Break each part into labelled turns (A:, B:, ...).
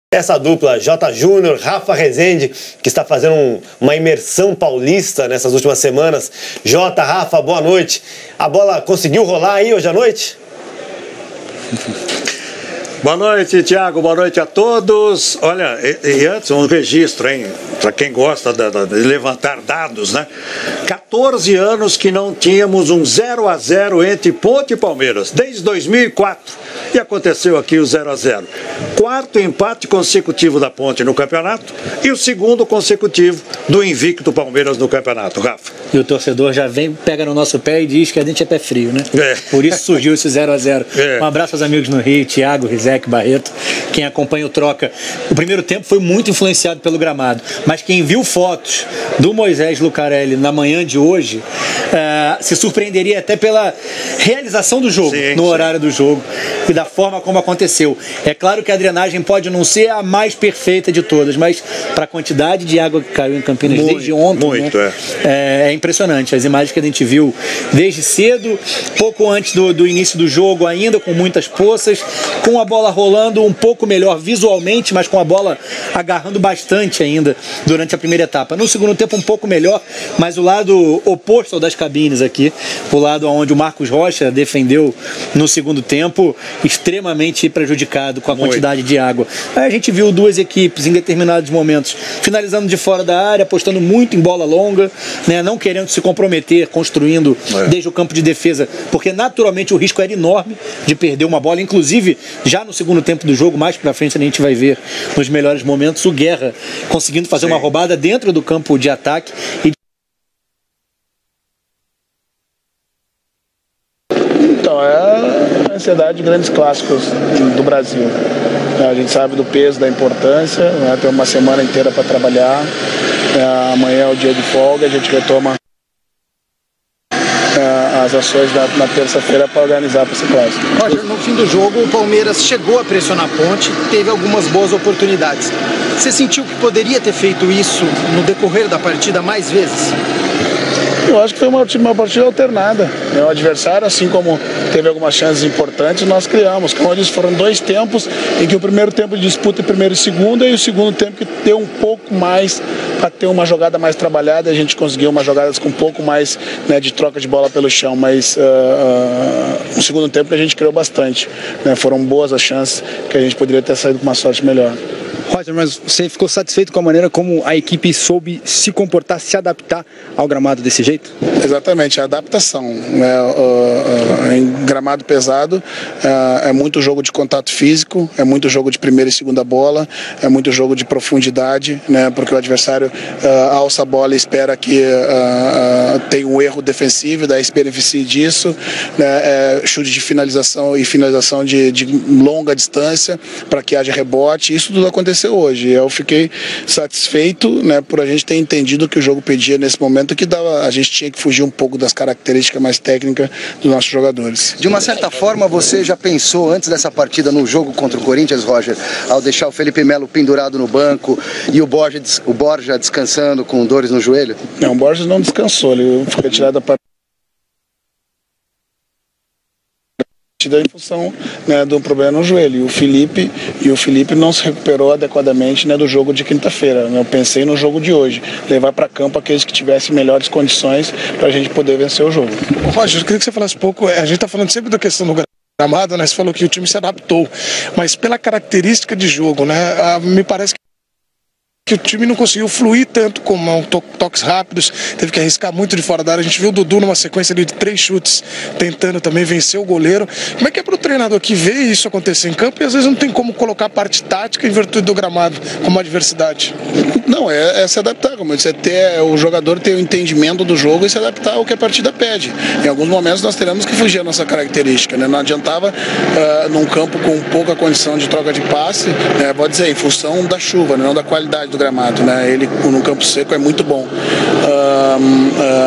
A: Essa dupla, J. Júnior, Rafa Rezende, que está fazendo uma imersão paulista nessas últimas semanas. J, Rafa, boa noite. A bola conseguiu rolar aí hoje à noite?
B: Boa noite, Thiago. Boa noite a todos. Olha, e antes um registro, hein? Para quem gosta de levantar dados, né? 14 anos que não tínhamos um 0-0 entre Ponte e Palmeiras, desde 2004. E aconteceu aqui o 0-0. Quarto empate consecutivo da Ponte no campeonato e o segundo consecutivo do invicto Palmeiras no campeonato. Rafa.
C: E o torcedor já vem, pega no nosso pé e diz que a gente é pé frio, né? Por isso surgiu esse 0-0. Um abraço aos amigos no Rio, Thiago, Rizek, Barreto, quem acompanha o Troca. O primeiro tempo foi muito influenciado pelo gramado, mas quem viu fotos do Moisés Lucarelli na manhã de hoje se surpreenderia até pela realização do jogo, no horário do jogo e da forma como aconteceu. É claro que a drenagem pode não ser a mais perfeita de todas, mas para a quantidade de água que caiu em Campinas desde ontem, é impressionante. As imagens que a gente viu desde cedo, pouco antes do início do jogo, ainda com muitas poças, com a bola rolando um pouco melhor visualmente, mas com a bola agarrando bastante ainda durante a primeira etapa. No segundo tempo um pouco melhor, mas o lado oposto ao das cabines aqui, o lado onde o Marcos Rocha defendeu no segundo tempo, extremamente prejudicado com a quantidade de água. Aí a gente viu duas equipes em determinados momentos finalizando de fora da área, apostando muito em bola longa, né, não querendo se comprometer, construindo desde o campo de defesa, porque naturalmente o risco era enorme de perder uma bola, inclusive já no segundo tempo do jogo, mais pra frente a gente vai ver nos melhores momentos o Guerra conseguindo fazer uma roubada dentro do campo de ataque e
D: então, é a ansiedade de grandes clássicos do Brasil. A gente sabe do peso, da importância, tem uma semana inteira para trabalhar, amanhã é o dia de folga, a gente retoma as ações na terça-feira para organizar para esse clássico.
E: Roger, no fim do jogo o Palmeiras chegou a pressionar a Ponte, teve algumas boas oportunidades. Você sentiu que poderia ter feito isso no decorrer da partida mais vezes?
D: Eu acho que foi uma partida alternada. O adversário, assim como teve algumas chances importantes, nós criamos. Como eu disse, foram dois tempos em que o primeiro tempo de disputa primeiro e segundo, e o segundo tempo que deu um pouco mais para ter uma jogada mais trabalhada. A gente conseguiu umas jogadas com um pouco mais, né, de troca de bola pelo chão, mas no segundo tempo a gente criou bastante. Né? Foram boas as chances que a gente poderia ter saído com uma sorte melhor.
E: Roger, mas você ficou satisfeito com a maneira como a equipe soube se comportar, se adaptar ao gramado desse jeito?
D: Exatamente, a adaptação. Em gramado pesado é muito jogo de contato físico, é muito jogo de primeira e segunda bola, é muito jogo de profundidade, né, porque o adversário alça a bola e espera que tenha um erro defensivo, e daí se beneficie disso, né, chute de finalização e finalização de longa distância para que haja rebote. Isso tudo aconteceu hoje. Eu fiquei satisfeito, né, por a gente ter entendido que o jogo pedia nesse momento, que a gente tinha que fugir um pouco das características mais técnicas dos nossos jogadores.
E: De uma certa forma, você já pensou antes dessa partida no jogo contra o Corinthians, Roger, ao deixar o Felipe Melo pendurado no banco e o Borja descansando com dores no joelho?
D: Não, o Borja não descansou, ele foi retirado da partida em função, né, de um problema no joelho. E o Felipe não se recuperou adequadamente, né, do jogo de quinta-feira. Eu pensei no jogo de hoje, levar para campo aqueles que tivessem melhores condições para a gente poder vencer o jogo.
F: Roger, eu queria que você falasse um pouco, a gente está falando sempre da questão do gramado, né? Você falou que o time se adaptou, mas pela característica de jogo, né, me parece que o time não conseguiu fluir tanto como toques rápidos, teve que arriscar muito de fora da área. A gente viu o Dudu numa sequência ali de 3 chutes, tentando também vencer o goleiro. Como é que é para o treinador que vê isso acontecer em campo e às vezes não tem como colocar a parte tática em virtude do gramado como adversidade?
D: Não, é se adaptar, como eu disse, o jogador ter o entendimento do jogo e se adaptar ao que a partida pede. Em alguns momentos nós teremos que fugir a nossa característica, né? Não adiantava num campo com pouca condição de troca de passe, vou dizer, em função da chuva, né? Não da qualidade do do gramado, né? Ele no campo seco é muito bom.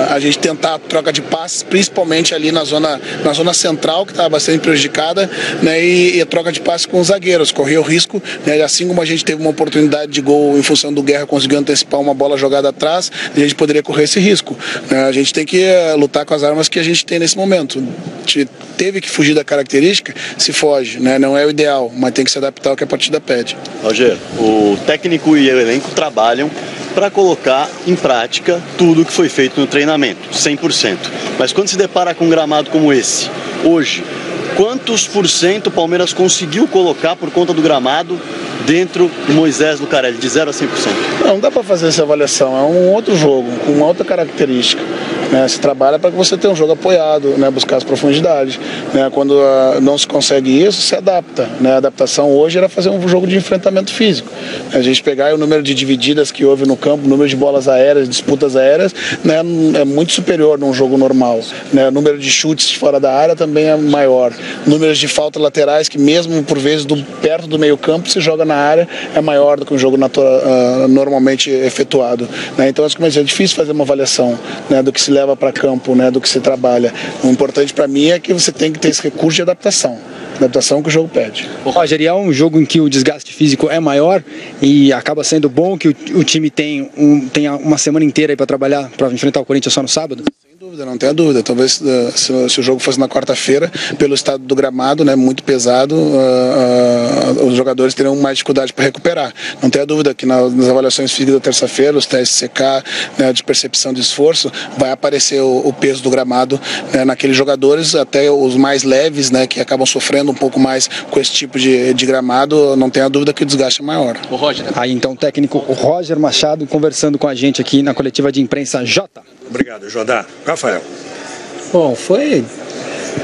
D: A gente tentar a troca de passes, principalmente ali na zona central, que estava bastante prejudicada, né? E a troca de passes com os zagueiros, corria o risco, né? Assim como a gente teve uma oportunidade de gol em função do Guerra, conseguiu antecipar uma bola jogada atrás, a gente poderia correr esse risco, né? A gente tem que lutar com as armas que a gente tem nesse momento. Teve que fugir da característica, se foge, né? Não é o ideal, mas tem que se adaptar ao que a partida pede.
G: Roger, o técnico e o elenco trabalham para colocar em prática tudo que foi feito no treinamento, 100%. Mas quando se depara com um gramado como esse, hoje, quantos por cento o Palmeiras conseguiu colocar por conta do gramado dentro do Moisés Lucarelli, de 0 a 100%?
D: Não dá para fazer essa avaliação, é um outro jogo, com uma outra característica. Né, se trabalha para que você tenha um jogo apoiado, né, buscar as profundidades. Né, quando não se consegue isso, se adapta. Né, a adaptação hoje era fazer um jogo de enfrentamento físico. A gente pegar o número de divididas que houve no campo, o número de bolas aéreas, disputas aéreas, né, é muito superior num jogo normal. Né, o número de chutes fora da área também é maior. Números de faltas laterais, que mesmo por vezes perto do meio campo se joga na área, é maior do que um jogo normalmente efetuado. Né, então é difícil fazer uma avaliação, né, do que se leva para campo, né, do que se trabalha. O importante para mim é que você tem que ter esse recurso de adaptação que o jogo pede.
H: Roger, e é um jogo em que o desgaste físico é maior e acaba sendo bom que o time tenha uma semana inteira para trabalhar para enfrentar o Corinthians só no sábado?
D: Não tenha dúvida. Talvez se o jogo fosse na quarta-feira, pelo estado do gramado, né, muito pesado, os jogadores teriam mais dificuldade para recuperar. Não tenha dúvida que nas avaliações físicas da terça-feira, os testes CK, né, de percepção de esforço, vai aparecer o peso do gramado, né, naqueles jogadores, até os mais leves, né, que acabam sofrendo um pouco mais com esse tipo de gramado. Não tenha dúvida que o desgaste é maior.
H: O Roger. Aí então o técnico Roger Machado conversando com a gente aqui na coletiva de imprensa Jota.
B: Obrigado, Jodá. Rafael.
C: Bom, foi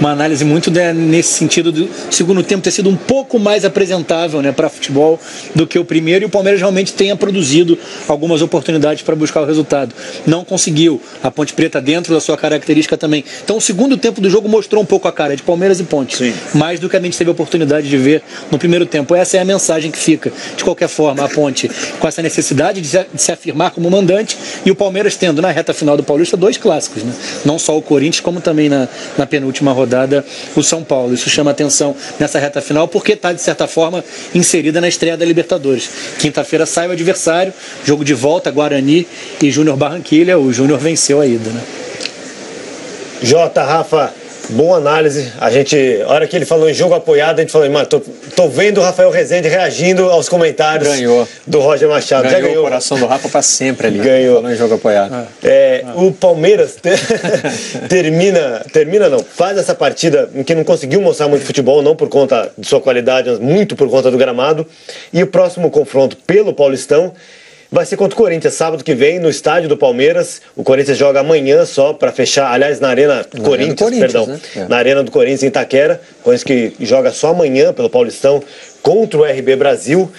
C: uma análise muito nesse sentido do segundo tempo ter sido um pouco mais apresentável, né, para futebol do que o primeiro, e o Palmeiras realmente tenha produzido algumas oportunidades para buscar o resultado. Não conseguiu. A Ponte Preta dentro da sua característica também. Então o segundo tempo do jogo mostrou um pouco a cara de Palmeiras e Ponte. Sim. Mais do que a gente teve a oportunidade de ver no primeiro tempo. Essa é a mensagem que fica. De qualquer forma, a Ponte com essa necessidade de se afirmar como mandante, e o Palmeiras tendo na reta final do Paulista 2 clássicos, né? Não só o Corinthians, como também na penúltima rodada o São Paulo. Isso chama atenção nessa reta final porque está, de certa forma, inserida na estreia da Libertadores. Quinta-feira sai o adversário, jogo de volta, Guarani e Júnior Barranquilla. O Júnior venceu a ida, né?
A: Jota, Rafa, boa análise. A hora que ele falou em jogo apoiado, a gente falou, mano, tô vendo o Rafael Rezende reagindo aos comentários do Roger Machado.
C: Já ganhou o coração do Rafa para sempre ali.
A: Ganhou.
C: Falou em jogo apoiado.
A: O Palmeiras faz essa partida em que não conseguiu mostrar muito futebol, não por conta de sua qualidade, mas muito por conta do gramado. E o próximo confronto pelo Paulistão vai ser contra o Corinthians, sábado que vem, no estádio do Palmeiras. O Corinthians joga amanhã só para fechar, aliás, na Arena Corinthians, né? Na Arena do Corinthians em Itaquera. Corinthians que joga só amanhã pelo Paulistão contra o RB Brasil.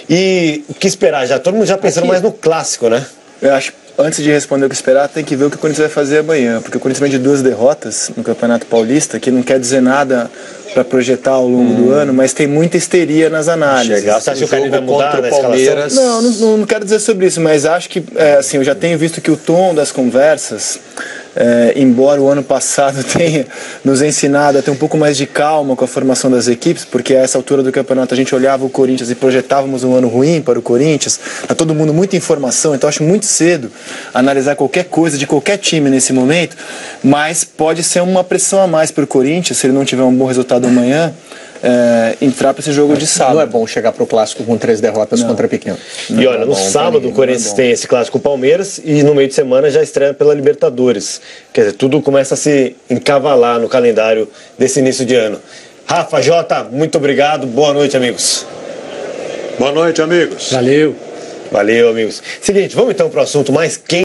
A: E o que esperar? Já todo mundo já pensando mais no clássico, né?
I: Eu acho, antes de responder o que esperar, tem que ver o que o Corinthians vai fazer amanhã, porque o Corinthians vem de 2 derrotas no Campeonato Paulista, que não quer dizer nada para projetar ao longo do ano, mas tem muita histeria nas análises.
A: Você acha que o Corinthians vai mudar na Palmeiras?
I: Não quero dizer sobre isso, mas acho que assim, eu já tenho visto que o tom das conversas, embora o ano passado tenha nos ensinado a ter um pouco mais de calma com a formação das equipes, porque a essa altura do campeonato a gente olhava o Corinthians e projetávamos um ano ruim para o Corinthians, tá todo mundo muita informação, então acho muito cedo analisar qualquer coisa de qualquer time nesse momento, mas pode ser uma pressão a mais para o Corinthians, se ele não tiver um bom resultado amanhã, entrar para esse jogo de sábado.
C: Não é bom chegar para o clássico com 3 derrotas contra pequeno.
A: E olha, no sábado o Corinthians tem esse clássico Palmeiras e no meio de semana já estreia pela Libertadores. Quer dizer, tudo começa a se encavalar no calendário desse início de ano. Rafa, Jota, muito obrigado. Boa noite, amigos.
B: Boa noite, amigos.
C: Valeu.
A: Valeu, amigos. Seguinte, vamos então para o assunto mais quente.